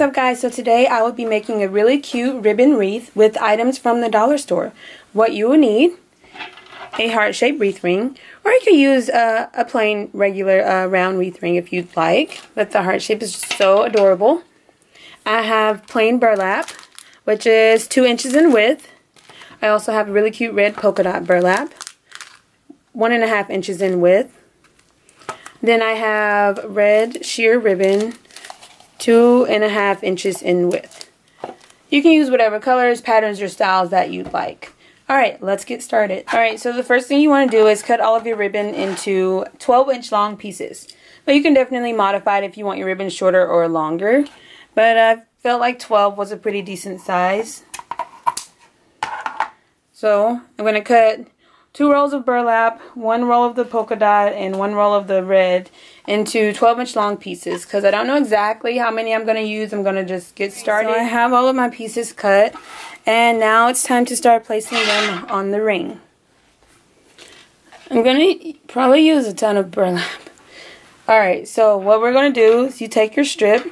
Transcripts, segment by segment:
What's up, guys? So today I will be making a really cute ribbon wreath with items from the dollar store. What you will need: a heart-shaped wreath ring, or you could use a plain regular round wreath ring if you'd like, but the heart shape is just so adorable. I have plain burlap, which is 2 inches in width. I also have a really cute red polka dot burlap, 1.5 inches in width. Then I have red sheer ribbon, 2.5 inches in width. You can use whatever colors, patterns, or styles that you'd like. Alright, let's get started. Alright, so the first thing you want to do is cut all of your ribbon into 12-inch long pieces. But you can definitely modify it if you want your ribbon shorter or longer. But I felt like 12 was a pretty decent size. So I'm going to cut 2 rolls of burlap, 1 roll of the polka dot, and 1 roll of the red into 12-inch long pieces, because I don't know exactly how many I'm going to use. I'm going to just get started. So I have all of my pieces cut, and now it's time to start placing them on the ring. I'm going to probably use a ton of burlap. Alright, so what we're going to do is you take your strip,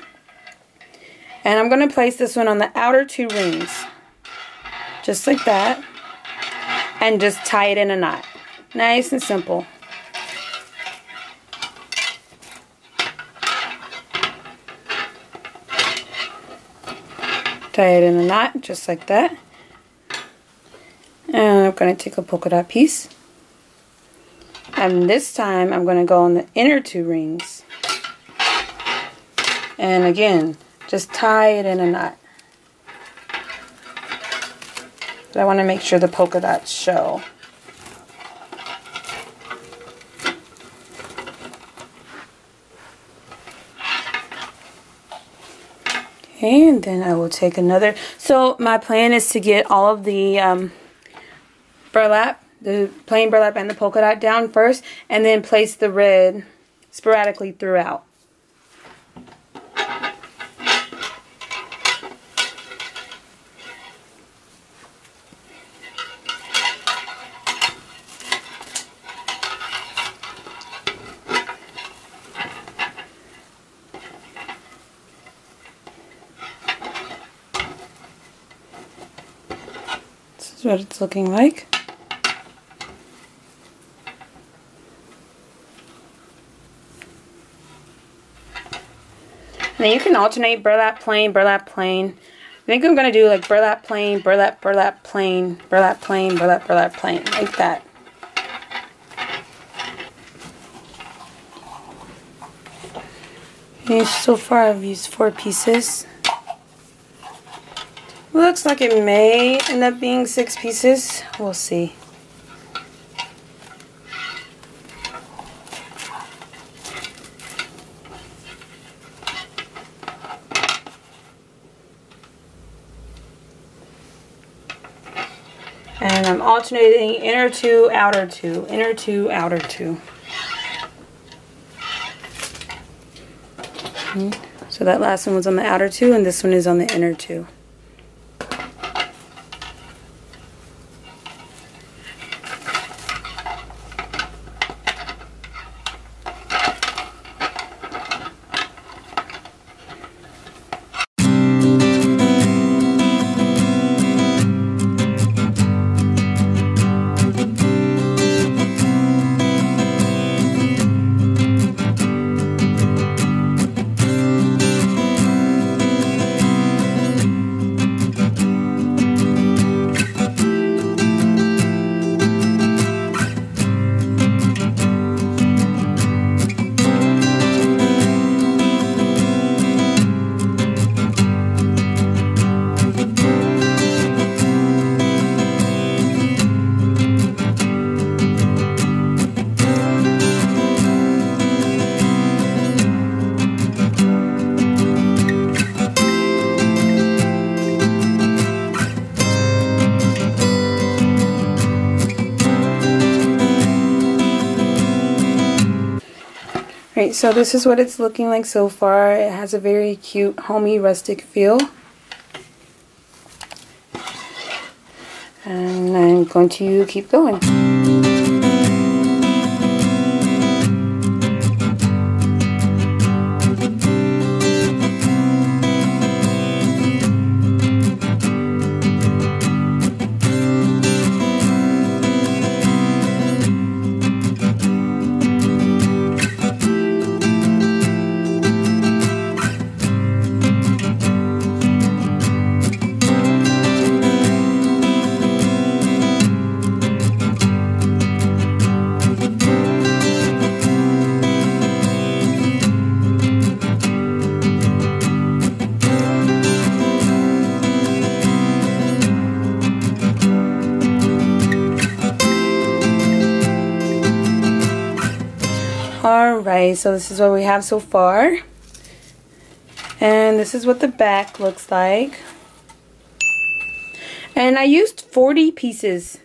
and I'm going to place this one on the outer 2 rings, just like that. And just tie it in a knot. Nice and simple. Tie it in a knot, just like that. And I'm going to take a polka dot piece. And this time I'm going to go on the inner 2 rings. And again, just tie it in a knot. But I want to make sure the polka dots show. Okay, and then I will take another. So my plan is to get all of the burlap, the plain burlap and the polka dot down first, and then place the red sporadically throughout. This is what it's looking like. Now you can alternate burlap, plain, burlap, plain. I think I'm going to do like burlap, plain, burlap, burlap, plain, burlap, plain, burlap, burlap, plain, like that. Okay, so far I've used 4 pieces. Looks like it may end up being 6 pieces. We'll see. And I'm alternating inner 2, outer 2, inner 2, outer 2. So that last one was on the outer 2, and this one is on the inner 2. Alright, so this is what it's looking like so far. It has a very cute, homey, rustic feel. And I'm going to keep going. Alright, so this is what we have so far. And this is what the back looks like. And I used 40 pieces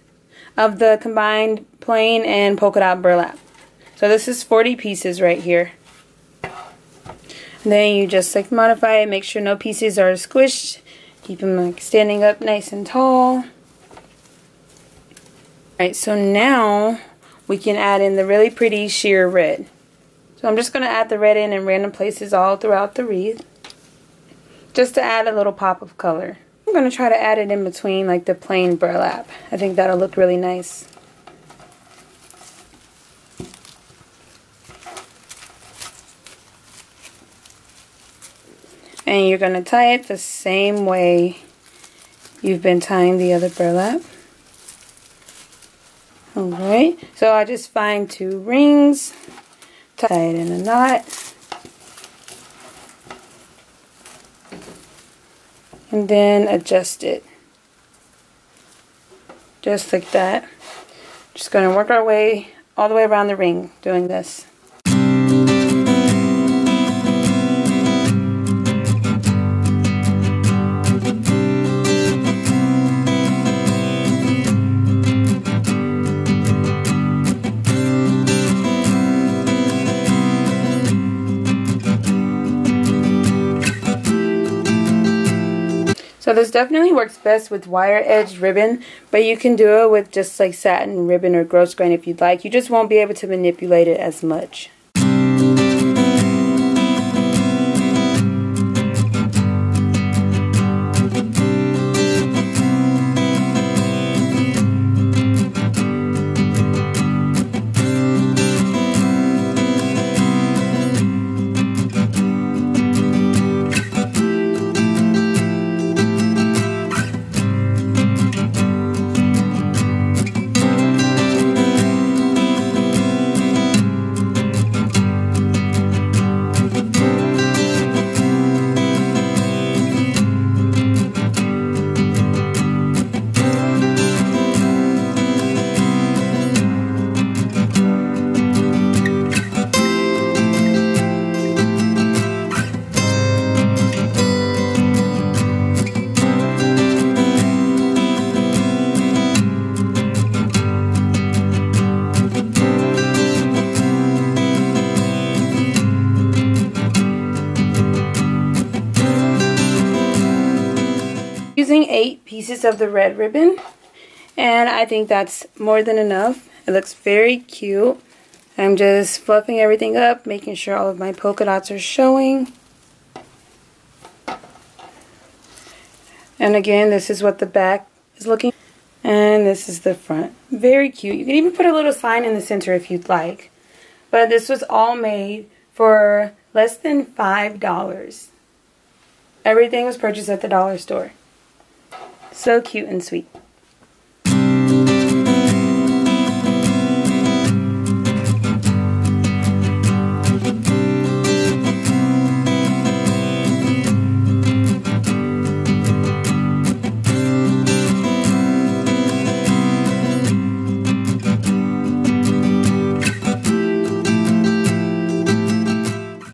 of the combined plain and polka dot burlap. So this is 40 pieces right here. And then you just like modify it, make sure no pieces are squished. Keep them like standing up nice and tall. Alright, so now we can add in the really pretty sheer red. So I'm just going to add the red in random places all throughout the wreath, just to add a little pop of color. I'm going to try to add it in between like the plain burlap. I think that'll look really nice. And you're going to tie it the same way you've been tying the other burlap. Alright, so I just find 2 rings, tie it in a knot, and then adjust it. Just like that. Just going to work our way all the way around the ring doing this. So this definitely works best with wire edged ribbon, but you can do it with just like satin ribbon or gross grain if you'd like. You just won't be able to manipulate it as much. Using 8 pieces of the red ribbon, and I think that's more than enough. It looks very cute. I'm just fluffing everything up, making sure all of my polka dots are showing. And again, this is what the back is looking, and this is the front. Very cute. You can even put a little sign in the center if you'd like. But this was all made for less than $5. Everything was purchased at the dollar store. So cute and sweet.